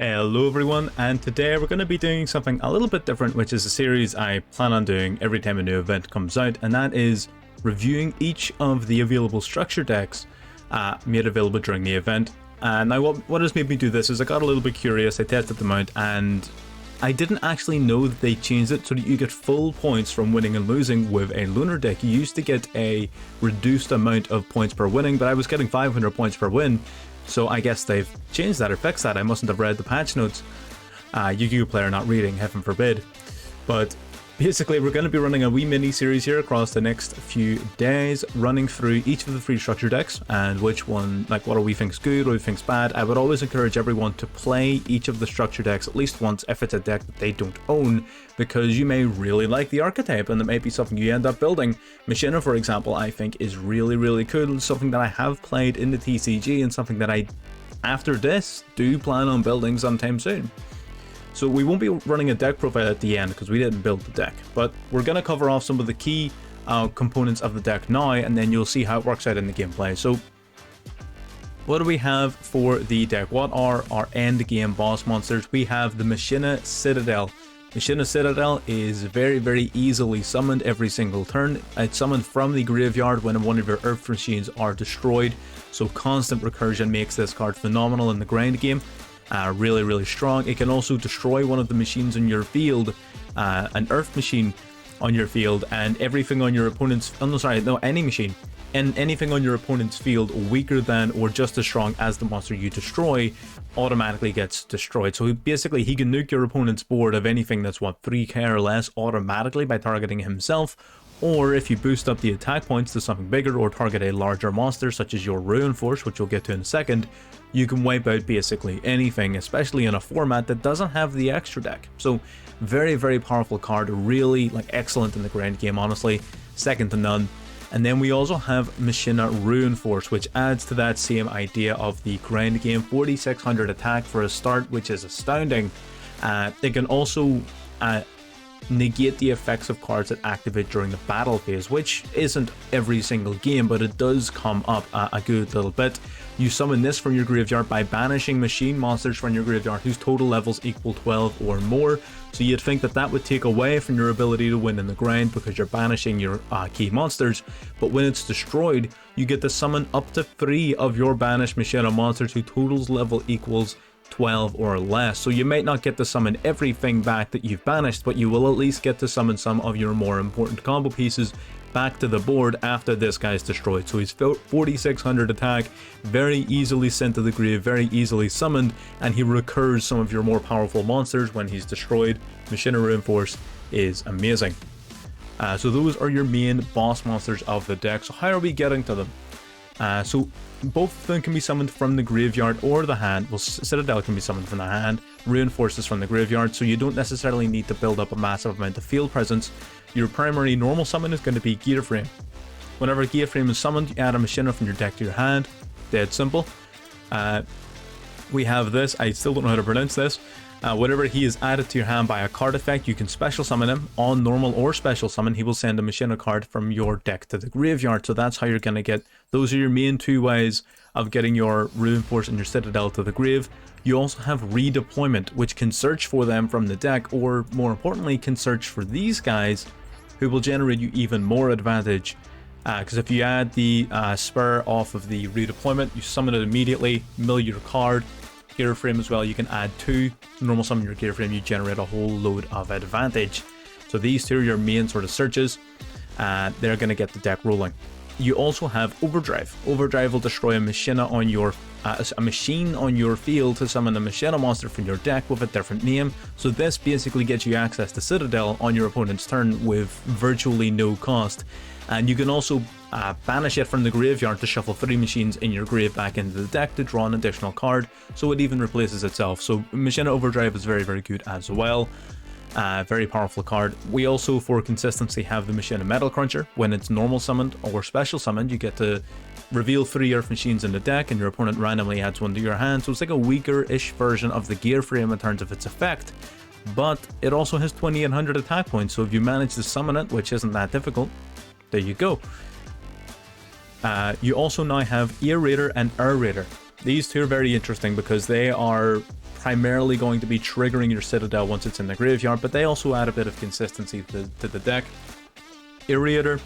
Hello everyone, and today we're going to be doing something a little bit different, which is a series I plan on doing every time a new event comes out, and that is reviewing each of the available structure decks made available during the event. Now what has made me do this is I got a little bit curious, I tested them out, and I didn't actually know that they changed it so that you get full points from winning and losing with a lunar deck. You used to get a reduced amount of points per winning, but I was getting 500 points per win. So I guess they've changed that or fixed that. I mustn't have read the patch notes. Yu-Gi-Oh player not reading, heaven forbid. But basically we're going to be running a wee mini series here across the next few days, running through each of the three structure decks and which one, like what do we think's good, what do we think's bad. I would always encourage everyone to play each of the structure decks at least once if it's a deck that they don't own, because you may really like the archetype and it may be something you end up building. Machina, for example, I think is really cool. It's something that I have played in the TCG and something that I, after this, do plan on building sometime soon. So we won't be running a deck profile at the end because we didn't build the deck, but we're going to cover off some of the key components of the deck now, and then you'll see how it works out in the gameplay. So what do we have for the deck? What are our end game boss monsters? We have the Machina Citadel. Machina Citadel is very easily summoned every single turn. It's summoned from the graveyard when one of your earth machines are destroyed, so constant recursion makes this card phenomenal in the grind game. Really strong. It can also destroy one of the machines on your field, an earth machine on your field, and everything on your opponent's, any machine, and anything on your opponent's field weaker than or just as strong as the monster you destroy automatically gets destroyed. So basically he can nuke your opponent's board of anything that's 3k or less automatically by targeting himself, or if you boost up the attack points to something bigger or target a larger monster such as your Runeforce, which we'll get to in a second, you can wipe out basically anything, especially in a format that doesn't have the extra deck. So very powerful card, really excellent in the grind game, honestly, second to none. And then we also have Machina Runeforce, which adds to that same idea of the grind game. 4600 attack for a start, which is astounding. It can also negate the effects of cards that activate during the battle phase, which isn't every single game, but it does come up a good little bit. You summon this from your graveyard by banishing machine monsters from your graveyard whose total levels equal 12 or more. So you'd think that that would take away from your ability to win in the grind because you're banishing your key monsters, but when it's destroyed, you get to summon up to 3 of your banished Machina monsters whose totals level equals 12 or less. So you might not get to summon everything back that you've banished, but you will at least get to summon some of your more important combo pieces back to the board after this guy's destroyed. So he's 4600 attack, very easily sent to the grave, very easily summoned, and he recurs some of your more powerful monsters when he's destroyed. Machina Runeforce is amazing. So those are your main boss monsters of the deck. So how are we getting to them? So both of them can be summoned from the graveyard or the hand. Well, Citadel can be summoned from the hand, Runeforce is from the graveyard, so you don't necessarily need to build up a massive amount of field presence. Your primary normal summon is going to be Gear Frame. Whenever Gear Frame is summoned, you add a Machina from your deck to your hand. Dead simple. We have this, I still don't know how to pronounce this. Whenever he is added to your hand by a card effect, you can special summon him. On normal or special summon, he will send a Machina card from your deck to the graveyard. So that's how you're going to get, those are your main two ways of getting your Runeforce and your Citadel to the grave. You also have redeployment, which can search for them from the deck, or more importantly, can search for these guys who will generate you even more advantage. Because if you add the spur off of the redeployment, you summon it immediately, mill your card. Gear Frame as well, you can add 2 normal summon your Gear Frame, you generate a whole load of advantage. So these two are your main sort of searches. They're going to get the deck rolling. You also have Overdrive. Overdrive will destroy a Machina on your a machine on your field to summon a Machina monster from your deck with a different name. So this basically gets you access to Citadel on your opponent's turn with virtually no cost. And you can also banish it from the graveyard to shuffle 3 machines in your grave back into the deck to draw an additional card, so it even replaces itself. So Machina Overdrive is very good as well. Very powerful card. We also, for consistency, have the Machina Metal Cruncher. When it's normal summoned or special summoned, you get to reveal 3 earth machines in the deck and your opponent randomly adds 1 to your hand. So it's like a weaker-ish version of the Gear Frame in terms of its effect, but it also has 2800 attack points, so if you manage to summon it, which isn't that difficult, there you go. You also now have Ear Raider and Air Raider. These two are very interesting because they are primarily going to be triggering your Citadel once it's in the graveyard, but they also add a bit of consistency to the deck. Irrigator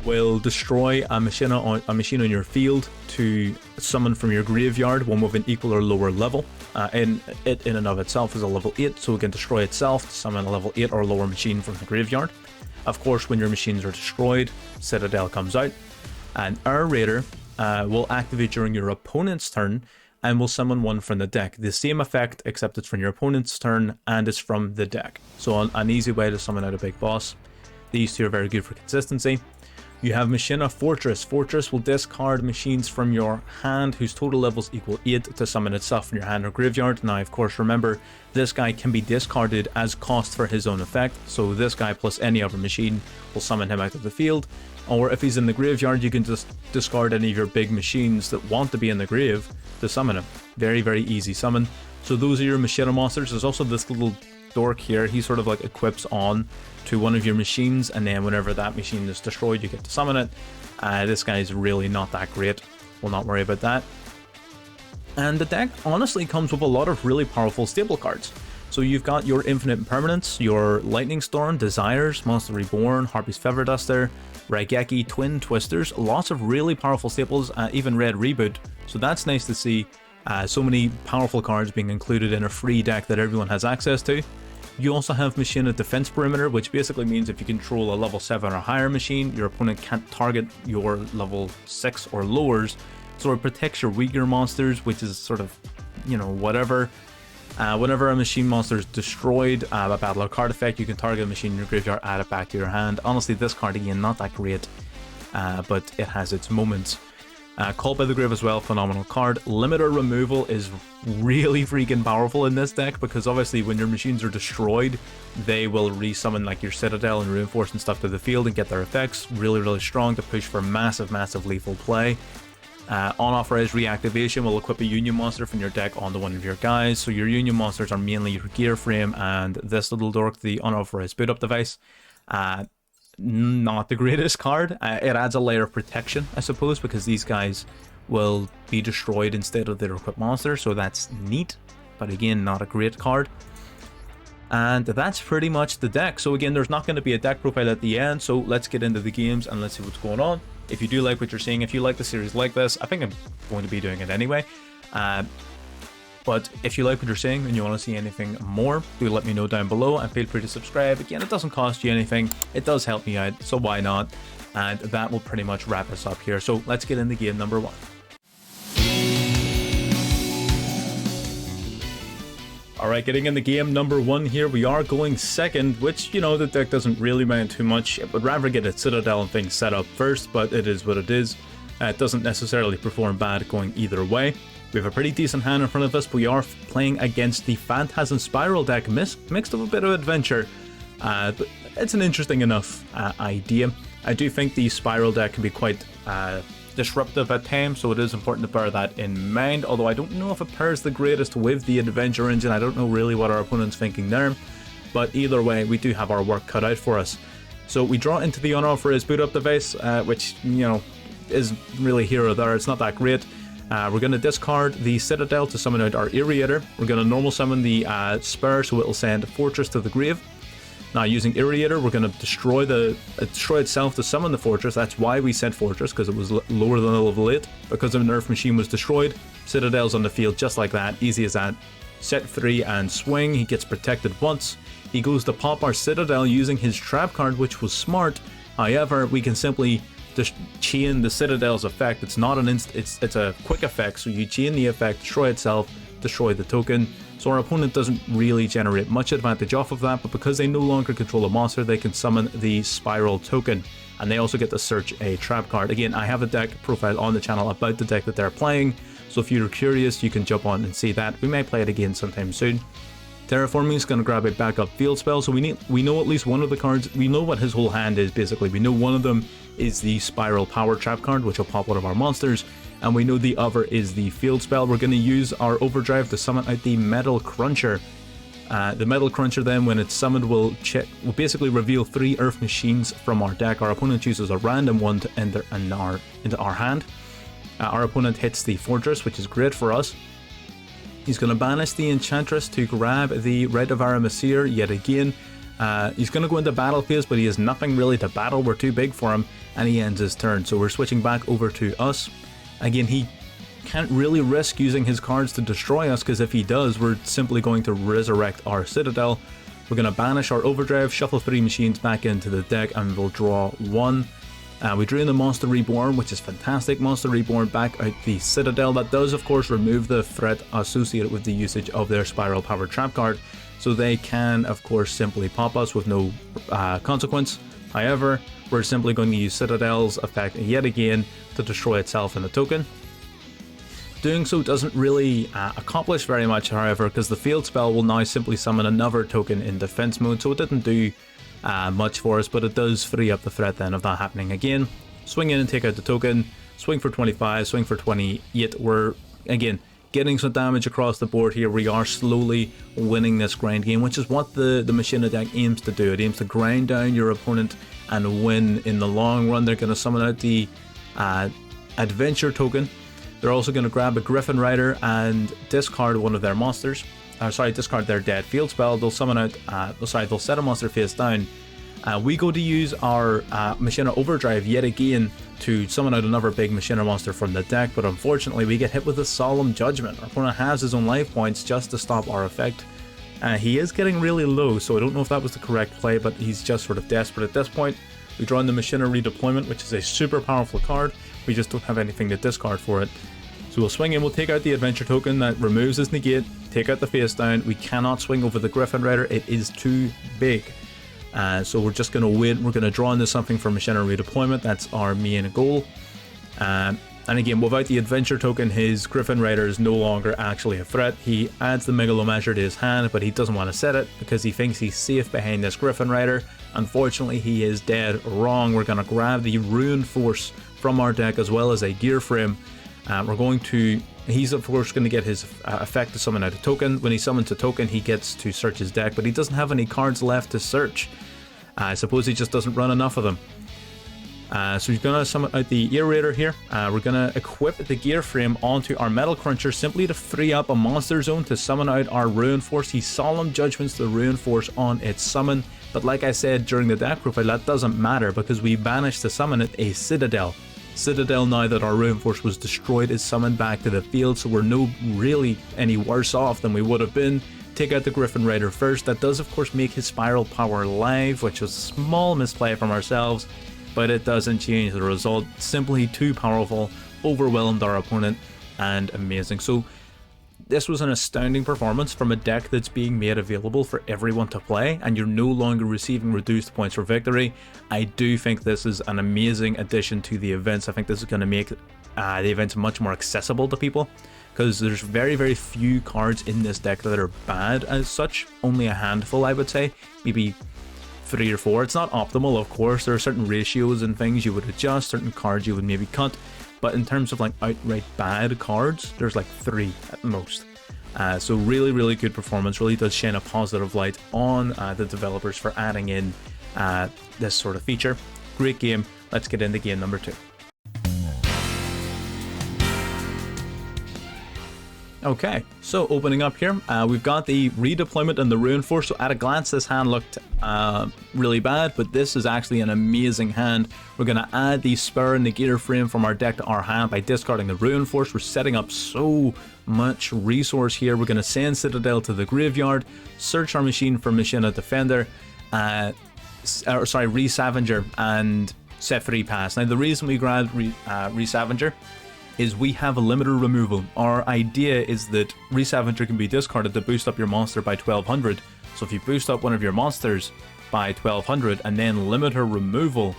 will destroy a machine on your field to summon from your graveyard, one with an equal or lower level. In and of itself is a level 8, so it can destroy itself to summon a level 8 or lower machine from the graveyard. Of course, when your machines are destroyed, Citadel comes out. And Irrigator will activate during your opponent's turn and will summon one from the deck. The same effect, except it's from your opponent's turn and it's from the deck. So an easy way to summon out a big boss. These two are very good for consistency. You have Machina Fortress. Fortress will discard machines from your hand whose total levels equal 8 to summon itself from your hand or graveyard. Now, of course, remember, this guy can be discarded as cost for his own effect. So this guy plus any other machine will summon him out of the field. Or if he's in the graveyard, you can just discard any of your big machines that want to be in the grave to summon him. Very, very easy summon. So those are your Machina monsters. There's also this little dork here. He sort of like equips on to one of your machines, and then whenever that machine is destroyed, you get to summon it. This guy is really not that great. We'll not worry about that. And the deck honestly comes with a lot of really powerful staple cards. So you've got your Infinite Impermanence, your Lightning Storm, Desires, Monster Reborn, Harpy's Feather Duster, Raigeki, Twin Twisters, lots of really powerful staples, even Red Reboot. So that's nice to see so many powerful cards being included in a free deck that everyone has access to. You also have Machina Defense Perimeter, which basically means if you control a level 7 or higher machine, your opponent can't target your level 6 or lowers. So it protects your weaker monsters, which is sort of, you know, whatever. Whenever a machine monster is destroyed, a battle or card effect, you can target a machine in your graveyard, add it back to your hand. Honestly, this card again, not that great, but it has its moments. Called by the Grave as well, phenomenal card. Limiter Removal is really freaking powerful in this deck, because obviously when your machines are destroyed, they will resummon like your Citadel and Runeforce and stuff to the field and get their effects. Really, really strong to push for massive, massive lethal play. On-off-res Reactivation will equip a Union monster from your deck onto one of your guys. So your Union monsters are mainly your gear frame and this little dork, the on-off-res boot up device. Not the greatest card. It adds a layer of protection, I suppose, because these guys will be destroyed instead of their equipped monster, so that's neat, but again, not a great card. And that's pretty much the deck. So again, there's not going to be a deck profile at the end, so let's get into the games and let's see what's going on. If you do like what you're seeing, if you like the series like this, I think I'm going to be doing it anyway. But if you like what you're seeing and you want to see anything more, do let me know down below and feel free to subscribe. Again, it doesn't cost you anything. It does help me out, so why not? And that will pretty much wrap us up here. So let's get into game number 1. Alright, getting into game number 1 here, we are going second, which, you know, the deck doesn't really mind too much. It would rather get its Citadel and things set up first, but it is what it is. It doesn't necessarily perform bad going either way. We have a pretty decent hand in front of us, but we are playing against the Phantasm Spiral deck, mixed with a bit of adventure. But it's an interesting enough idea. I do think the Spiral deck can be quite disruptive at times, so it is important to bear that in mind, although I don't know if it pairs the greatest with the Adventure Engine. I don't know really what our opponent's thinking there, but either way, we do have our work cut out for us. So we draw into the on-off-res boot up device, which, you know, is really here or there. It's not that great. We're going to discard the Citadel to summon out our Irrigator. We're going to normal summon the Spur, so it'll send Fortress to the grave. Now, using Irrigator, we're going to destroy itself to summon the Fortress. That's why we sent Fortress, because it was lower than level 8. Because the Nerf machine was destroyed, Citadel's on the field just like that. Easy as that. Set 3 and swing. He gets protected once. He goes to pop our Citadel using his trap card, which was smart. However, we can simply just chain the Citadel's effect. It's not an it's a quick effect, so you chain the effect, destroy itself, destroy the token. So our opponent doesn't really generate much advantage off of that, but because they no longer control a monster, they can summon the Spiral token, and they also get to search a trap card. Again, I have a deck profile on the channel about the deck that they're playing, so if you're curious, you can jump on and see that. We may play it again sometime soon. Terraforming is going to grab a backup field spell, so we know at least one of the cards. We know what his whole hand is, basically. We know one of them is the Spiral Power Trap card, which will pop one of our monsters, and we know the other is the field spell. We're going to use our Overdrive to summon out the Metal Cruncher. The Metal Cruncher then, when it's summoned, will basically reveal 3 Earth machines from our deck. Our opponent chooses a random one to enter into our hand. Our opponent hits the Fortress, which is great for us. He's going to banish the Enchantress to grab the Rite of Aramesir yet again. He's going to go into battle phase, but he has nothing really to battle. We're too big for him, and he ends his turn. So we're switching back over to us. Again, he can't really risk using his cards to destroy us, because if he does, we're simply going to resurrect our Citadel. We're going to banish our Overdrive, shuffle 3 machines back into the deck, and we'll draw 1. We drain the Monster Reborn, which is fantastic. Monster Reborn back out the Citadel. That does, of course, remove the threat associated with the usage of their Spiral Power Trap card. So they can, of course, simply pop us with no consequence. However, we're simply going to use Citadel's effect yet again to destroy itself in a token. Doing so doesn't really accomplish very much, however, because the field spell will now simply summon another token in defense mode, so it didn't do much for us, but it does free up the threat then of that happening again. Swing in and take out the token, swing for 25, swing for 28. We're, again, getting some damage across the board here. We are slowly winning this grind game, which is what the Machina deck aims to do. It aims to grind down your opponent and win in the long run. They're going to summon out the adventure token. They're also going to grab a Griffin Rider and discard one of their monsters. Discard their dead field spell. They'll summon out, they'll set a monster face down. We go to use our Machina Overdrive yet again to summon out another big Machina monster from the deck, but unfortunately we get hit with a Solemn Judgment. Our opponent has his own life points just to stop our effect. He is getting really low, so I don't know if that was the correct play, but he's just sort of desperate at this point. We draw in the Machina Redeployment, which is a super powerful card. We just don't have anything to discard for it. So we'll swing in, we'll take out the adventure token that removes his negate, take out the face down. We cannot swing over the Griffin Rider, it is too big. So we're just going to wait, we're going to draw into something for Machina Redeployment, that's our main goal. And again, without the adventure token, his Griffin Rider is no longer actually a threat. He adds the Megalomeasure to his hand, but he doesn't want to set it because he thinks he's safe behind this Griffin Rider. Unfortunately, he is dead wrong. We're going to grab the Runeforce from our deck as well as a Gear Frame. He's of course going to get his effect to summon out a token. When he summons a token, he gets to search his deck, but he doesn't have any cards left to search. I suppose he just doesn't run enough of them. So he's going to summon out the Ear Raider here. We're going to equip the Gear Frame onto our Metal Cruncher simply to free up a monster zone to summon out our Runeforce. He Solemn Judgments the Runeforce on its summon, but like I said during the deck profile, that doesn't matter because we banished to summon it a Citadel. Citadel, now that our Runeforce was destroyed, is summoned back to the field, so we're no really any worse off than we would have been. Take out the Griffin Rider first. That does of course make his Spiral Power live, which was a small misplay from ourselves, but it doesn't change the result. Simply too powerful, overwhelmed our opponent, and amazing. So this was an astounding performance from a deck that's being made available for everyone to play, and you're no longer receiving reduced points for victory. I do think this is an amazing addition to the events. I think this is going to make the events much more accessible to people, because there's very, very few cards in this deck that are bad as such. Only a handful, I would say, maybe 3 or 4. It's not optimal, of course. There are certain ratios and things you would adjust, certain cards you would maybe cut. But in terms of like outright bad cards, there's like 3 at most. So really, really good performance. Really does shine a positive light on the developers for adding in this sort of feature. Great game. Let's get into game number 2. Okay, so opening up here, we've got the Redeployment and the Runeforce. So at a glance, this hand looked really bad, but this is actually an amazing hand. We're going to add the Spur and the Gear Frame from our deck to our hand by discarding the Runeforce. We're setting up so much resource here. We're going to send Citadel to the graveyard, search our machine for Machina Defender, Re-Scavenger, and set 3 pass. Now the reason we grabbed Re-Scavenger is we have a limiter removal. Our idea is that Re-Scavenger can be discarded to boost up your monster by 1200. So if you boost up one of your monsters by 1200 and then limiter removal,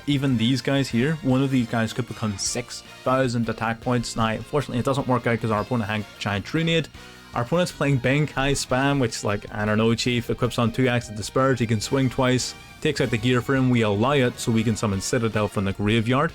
even these guys here, one of these guys could become 6000 attack points. Now unfortunately it doesn't work out because our opponent had Giant Trunade. Our opponent's playing Benkai Spam, which is like, I don't know, Chief, equips on 2 Acts of Disperse, he can swing twice, takes out the Gear Frame, we allow it so we can summon Citadel from the graveyard.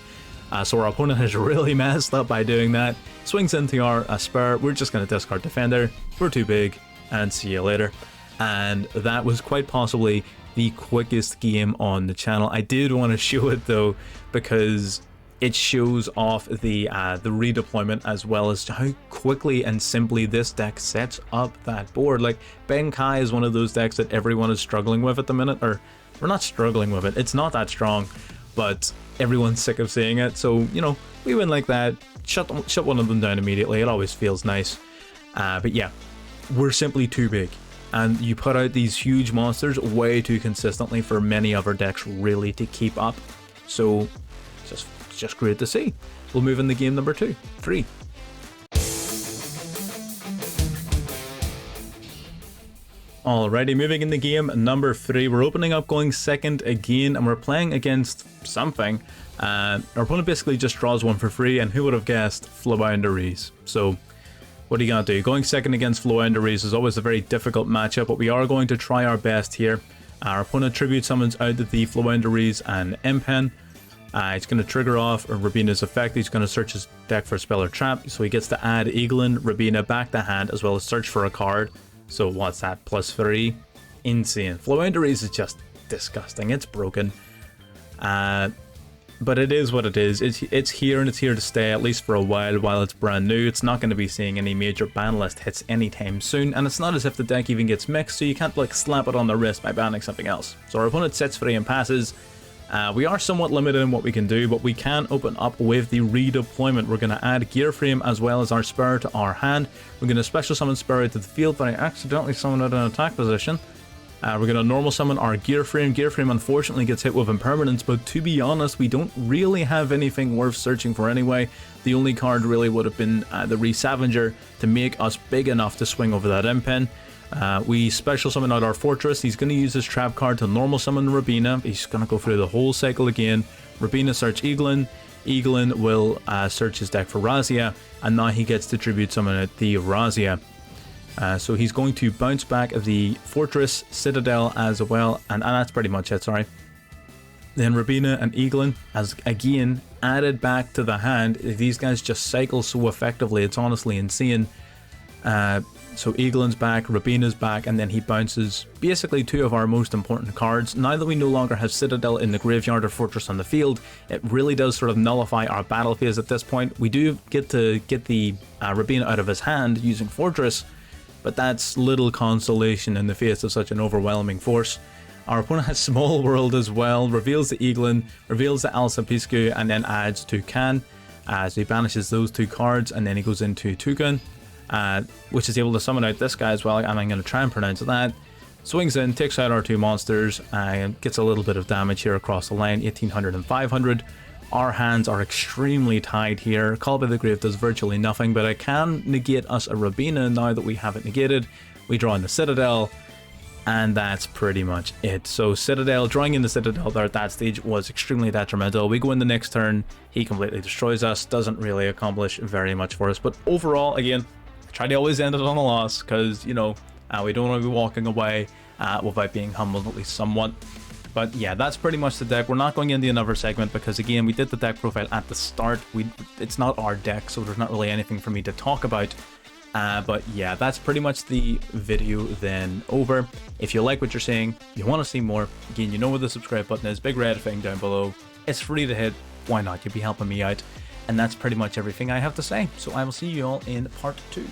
So our opponent has really messed up by doing that. Swings into our Spur, we're just going to discard Defender, we're too big, and see you later. And that was quite possibly the quickest game on the channel. I did want to show it though, because it shows off the redeployment as well as how quickly and simply this deck sets up that board. Like, Benkai is one of those decks that everyone is struggling with at the minute, or we're not struggling with it, it's not that strong, but everyone's sick of seeing it. So, you know, we win like that, shut one of them down immediately. It always feels nice. But yeah, we're simply too big, and you put out these huge monsters way too consistently for many other decks really to keep up. So it's just great to see. We'll move into game number 3. Alrighty, moving into game number 3. We're opening up going second again, and we're playing against something. Our opponent basically just draws one for free, and who would have guessed Flounderies? So what are you going to do? Going second against Flounderies is always a very difficult matchup, but we are going to try our best here. Our opponent tribute summons out the Flounderies and Impen. It's going to trigger off Rabina's effect. He's going to search his deck for a spell or trap, so he gets to add Eaglin, Rabina back to hand, as well as search for a card. So what's that? +3? Insane. Flounderies is just disgusting. It's broken. But it is what it is. It's here, and it's here to stay, at least for a while it's brand new. It's not going to be seeing any major ban list hits anytime soon, and it's not as if the deck even gets mixed, so you can't like slap it on the wrist by banning something else. So our opponent sets free and passes. We are somewhat limited in what we can do, but we can open up with the redeployment. We're going to add Gear Frame as well as our Spur to our hand. We're going to special summon Spur out to the field, but I accidentally summoned it in an attack position. We're going to normal summon our Gear Frame. Gear Frame unfortunately gets hit with Impermanence, but to be honest, we don't really have anything worth searching for anyway. The only card really would have been the Re-Savager to make us big enough to swing over that Impen. We special summon out our Fortress. He's going to use his trap card to normal summon Rabina. He's going to go through the whole cycle again. Rabina search Eaglin. Eaglin will search his deck for Razia, and now he gets to tribute summon out the Razia. So he's going to bounce back the Fortress, Citadel as well, and that's pretty much it, sorry. Then Rabina and Eaglin, as again, added back to the hand. These guys just cycle so effectively, it's honestly insane. So Eaglin's back, Rabina's back, and then he bounces basically two of our most important cards. Now that we no longer have Citadel in the graveyard or Fortress on the field, it really does sort of nullify our battle phase at this point. We do get to get the Rabina out of his hand using Fortress, but that's little consolation in the face of such an overwhelming force. Our opponent has Small World as well, reveals the Eaglin, reveals the Alsapiscu, and then adds Toucan. So he banishes those two cards, and then he goes into Toucan, which is able to summon out this guy as well, and I'm going to try and pronounce that. Swings in, takes out our two monsters, and gets a little bit of damage here across the line, 1800 and 500. Our hands are extremely tied here. Call by the Grave does virtually nothing, but I can negate us a Rabina now that we have it negated. We draw in the Citadel, and that's pretty much it. So Citadel, drawing in the Citadel there at that stage was extremely detrimental. We go in the next turn, he completely destroys us, doesn't really accomplish very much for us. But overall, again, try to always end it on a loss, because, you know, we don't want to be walking away without being humbled at least somewhat. But yeah, that's pretty much the deck. We're not going into another segment because, again, we did the deck profile at the start. It's not our deck, so there's not really anything for me to talk about. But yeah, that's pretty much the video then over. If you like what you're seeing, you want to see more, again, you know where the subscribe button is, big red thing down below. It's free to hit. Why not? You'll be helping me out. And that's pretty much everything I have to say. So I will see you all in part 2.